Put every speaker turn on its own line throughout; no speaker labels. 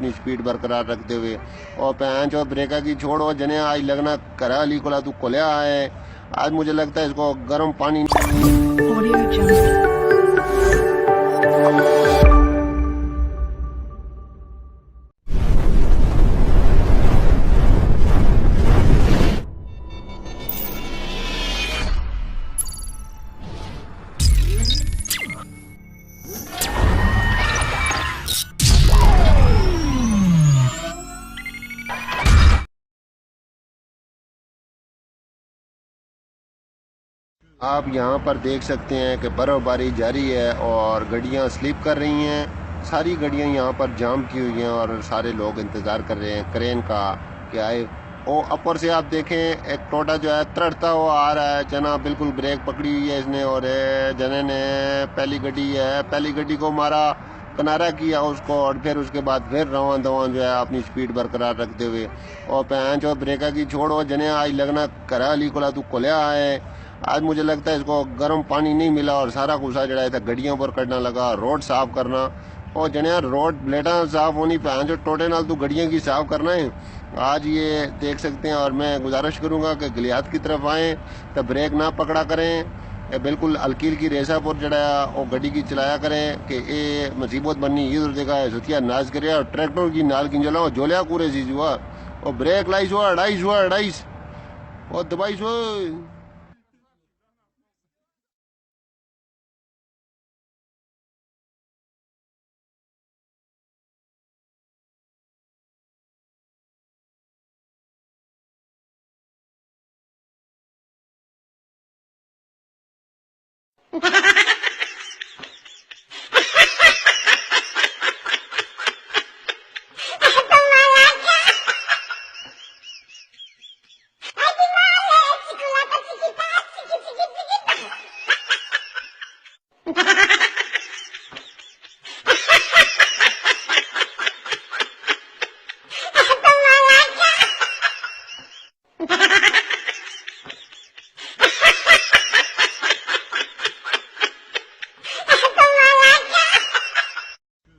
अपनी स्पीड बरकरार रखते हुए। और पैंच और ब्रेका की छोड़ो जने आज लगना करा अली कोला तू कोलिया है। आज मुझे लगता है इसको गर्म पानी आप यहाँ पर देख सकते हैं कि बर्फबारी जारी है और गाड़ियाँ स्लिप कर रही हैं। सारी गाड़ियाँ यहाँ पर जाम की हुई हैं और सारे लोग इंतज़ार कर रहे हैं क्रेन का कि आए। और ऊपर से आप देखें एक टोटा जो है तड़ता हुआ आ रहा है। जना बिल्कुल ब्रेक पकड़ी हुई है इसने और जने ने पहली गड्डी को मारा, किनारा किया उसको और फिर उसके बाद फिर रवान दवान जो है अपनी स्पीड बरकरार रखते हुए। और पैंच और ब्रेका की छोड़ो जने आज लगना करा अली कोला तू कोलिया है। आज मुझे लगता है इसको गर्म पानी नहीं मिला और सारा गुस्सा जड़ा था गड्डियों पर कटना लगा, रोड साफ करना। और जने रोड ब्लेटा साफ होनी पैंच और टोटे नाल तू गड्डियों की साफ करना है। आज ये देख सकते हैं और मैं गुजारिश करूंगा कि गलियात की तरफ आएँ तो ब्रेक ना पकड़ा करें, बिल्कुल अलकील की रेसा पर जड़ा वो गड्डी की चलाया करें कि ये मुसीबत बननी इधर जगह सुतिया नाज करे। और ट्रैक्टर की नाल की जला जोलिया पूरे चीज हुआ और ब्रेक लाइस हुआ अड़ाईस और दबाईस हुआ।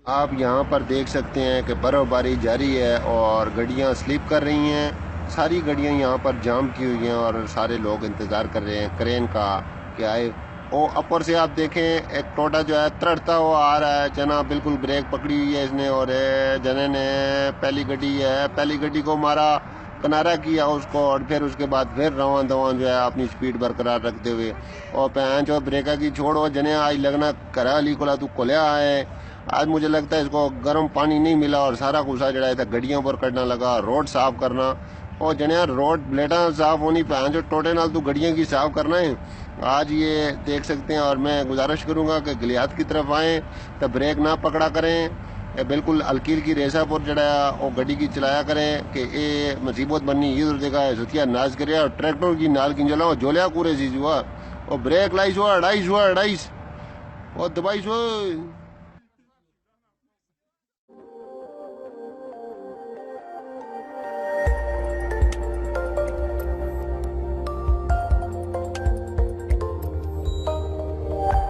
आप यहाँ पर देख सकते हैं कि बर्फबारी जारी है और गाड़ियाँ स्लिप कर रही हैं। सारी गाड़ियाँ यहाँ पर जाम की हुई हैं और सारे लोग इंतज़ार कर रहे हैं क्रेन का कि आए। और ऊपर से आप देखें एक टोटा जो है तड़ता हुआ आ रहा है। जना बिल्कुल ब्रेक पकड़ी हुई है इसने और जने ने पहली गड्डी को मारा, किनारा किया उसको और फिर उसके बाद फिर रवान दवान जो है अपनी स्पीड बरकरार रखते हुए। और पैंच और ब्रेका की छोड़ो जने आज लगना करा अली कोला तू कोलिया है। आज मुझे लगता है इसको गर्म पानी नहीं मिला और सारा गुस्सा जड़ा था गड्डियों पर कटना लगा, रोड साफ करना। और जने रोड ब्लेटा साफ होनी पैंच और टोटे नाल तू गड्डियों की साफ करना है। आज ये देख सकते हैं और मैं गुजारिश करूंगा कि गलियात की तरफ आएँ तो ब्रेक ना पकड़ा करें, बिल्कुल अलकील की रेसा पर जड़ा वो गड्डी की चलाया करें कि ये मुसीबत बननी इधर जगह सुतिया नाज करे। और ट्रैक्टर की नाल की जला जोलिया पूरे चीज हुआ और ब्रेक लाइस हुआ अड़ाईस और दबाईस हुआ।